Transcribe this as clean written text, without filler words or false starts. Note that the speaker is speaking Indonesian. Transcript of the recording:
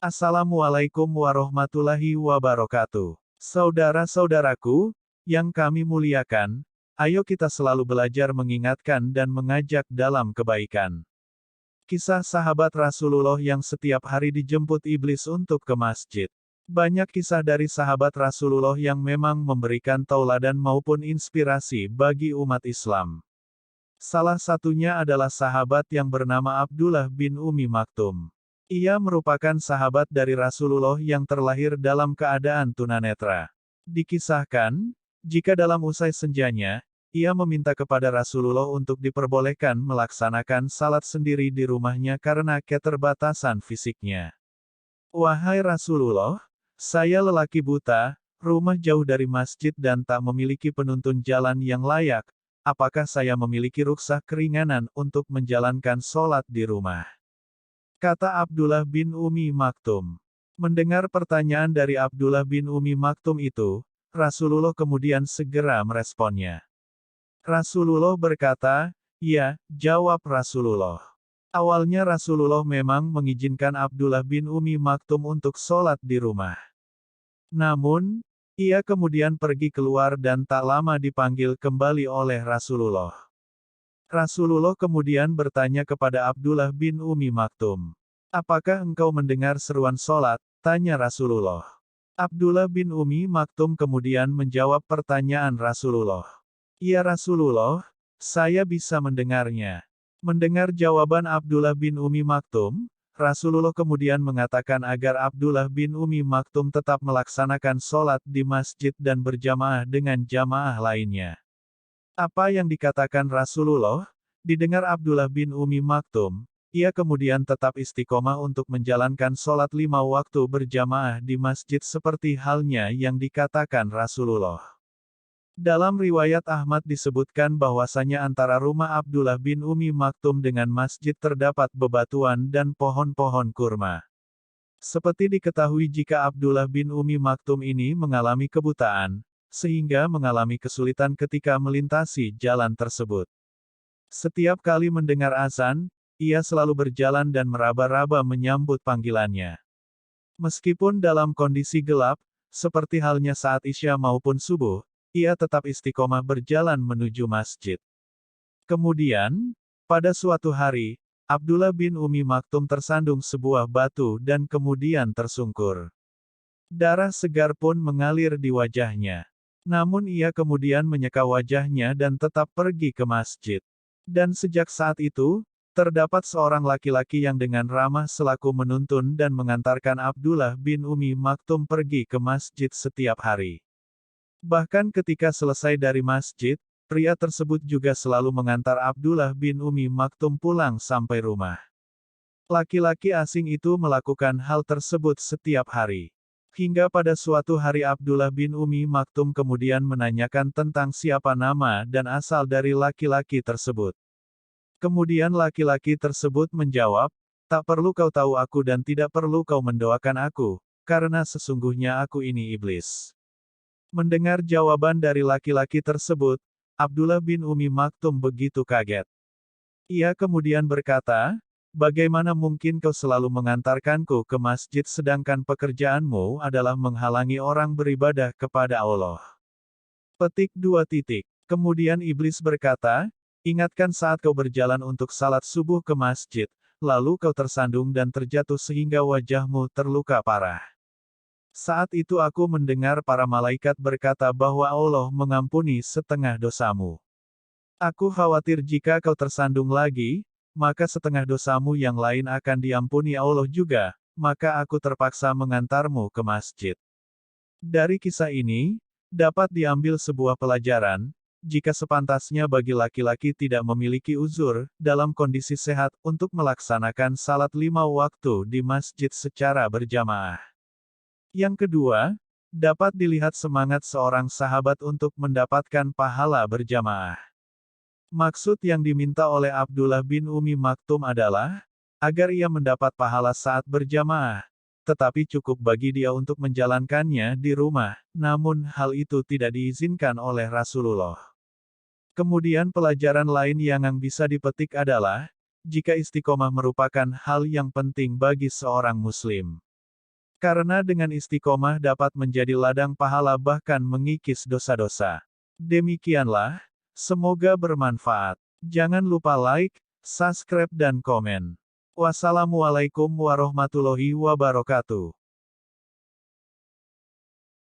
Assalamualaikum warahmatullahi wabarakatuh. Saudara-saudaraku, yang kami muliakan, ayo kita selalu belajar mengingatkan dan mengajak dalam kebaikan. Kisah sahabat Rasulullah yang setiap hari dijemput iblis untuk ke masjid. Banyak kisah dari sahabat Rasulullah yang memang memberikan tauladan maupun inspirasi bagi umat Islam. Salah satunya adalah sahabat yang bernama Abdullah bin Umi Maktum. Ia merupakan sahabat dari Rasulullah yang terlahir dalam keadaan tunanetra. Dikisahkan, jika dalam usai senjanya, ia meminta kepada Rasulullah untuk diperbolehkan melaksanakan salat sendiri di rumahnya karena keterbatasan fisiknya. Wahai Rasulullah, saya lelaki buta, rumah jauh dari masjid dan tak memiliki penuntun jalan yang layak, apakah saya memiliki rukhsah keringanan untuk menjalankan sholat di rumah? Kata Abdullah bin Umi Maktum. Mendengar pertanyaan dari Abdullah bin Umi Maktum itu, Rasulullah kemudian segera meresponnya. Rasulullah berkata, "Ya," jawab Rasulullah. Awalnya Rasulullah memang mengizinkan Abdullah bin Umi Maktum untuk sholat di rumah. Namun, ia kemudian pergi keluar dan tak lama dipanggil kembali oleh Rasulullah. Rasulullah kemudian bertanya kepada Abdullah bin Umi Maktum. "Apakah engkau mendengar seruan sholat?" tanya Rasulullah. Abdullah bin Umi Maktum kemudian menjawab pertanyaan Rasulullah. "Ya Rasulullah, saya bisa mendengarnya." Mendengar jawaban Abdullah bin Umi Maktum, Rasulullah kemudian mengatakan agar Abdullah bin Umi Maktum tetap melaksanakan sholat di masjid dan berjamaah dengan jamaah lainnya. Apa yang dikatakan Rasulullah, didengar Abdullah bin Umi Maktum, ia kemudian tetap istiqomah untuk menjalankan sholat 5 waktu berjamaah di masjid seperti halnya yang dikatakan Rasulullah. Dalam riwayat Ahmad disebutkan bahwasanya antara rumah Abdullah bin Umi Maktum dengan masjid terdapat bebatuan dan pohon-pohon kurma. Seperti diketahui jika Abdullah bin Umi Maktum ini mengalami kebutaan, sehingga mengalami kesulitan ketika melintasi jalan tersebut. Setiap kali mendengar azan, ia selalu berjalan dan meraba-raba menyambut panggilannya. Meskipun dalam kondisi gelap, seperti halnya saat Isya maupun subuh, ia tetap istiqomah berjalan menuju masjid. Kemudian, pada suatu hari, Abdullah bin Umi Maktum tersandung sebuah batu dan kemudian tersungkur. Darah segar pun mengalir di wajahnya. Namun ia kemudian menyeka wajahnya dan tetap pergi ke masjid. Dan sejak saat itu, terdapat seorang laki-laki yang dengan ramah selaku menuntun dan mengantarkan Abdullah bin Umi Maktum pergi ke masjid setiap hari. Bahkan ketika selesai dari masjid, pria tersebut juga selalu mengantar Abdullah bin Umi Maktum pulang sampai rumah. Laki-laki asing itu melakukan hal tersebut setiap hari. Hingga pada suatu hari Abdullah bin Umi Maktum kemudian menanyakan tentang siapa nama dan asal dari laki-laki tersebut. Kemudian laki-laki tersebut menjawab, "Tak perlu kau tahu aku dan tidak perlu kau mendoakan aku, karena sesungguhnya aku ini iblis." Mendengar jawaban dari laki-laki tersebut, Abdullah bin Umi Maktum begitu kaget. Ia kemudian berkata, "Bagaimana mungkin kau selalu mengantarkanku ke masjid sedangkan pekerjaanmu adalah menghalangi orang beribadah kepada Allah?" Petik 2 titik. Kemudian iblis berkata, "Ingatkan saat kau berjalan untuk salat subuh ke masjid, lalu kau tersandung dan terjatuh sehingga wajahmu terluka parah. Saat itu aku mendengar para malaikat berkata bahwa Allah mengampuni setengah dosamu. Aku khawatir jika kau tersandung lagi, maka setengah dosamu yang lain akan diampuni Allah juga, maka aku terpaksa mengantarmu ke masjid." Dari kisah ini, dapat diambil sebuah pelajaran, jika sepantasnya bagi laki-laki tidak memiliki uzur, dalam kondisi sehat, untuk melaksanakan salat 5 waktu di masjid secara berjamaah. Yang kedua, dapat dilihat semangat seorang sahabat untuk mendapatkan pahala berjamaah. Maksud yang diminta oleh Abdullah bin Umi Maktum adalah, agar ia mendapat pahala saat berjamaah, tetapi cukup bagi dia untuk menjalankannya di rumah, namun hal itu tidak diizinkan oleh Rasulullah. Kemudian pelajaran lain yang bisa dipetik adalah, jika istiqomah merupakan hal yang penting bagi seorang muslim. Karena dengan istiqomah dapat menjadi ladang pahala bahkan mengikis dosa-dosa. Demikianlah, semoga bermanfaat. Jangan lupa like, subscribe dan komen. Wassalamualaikum warahmatullahi wabarakatuh.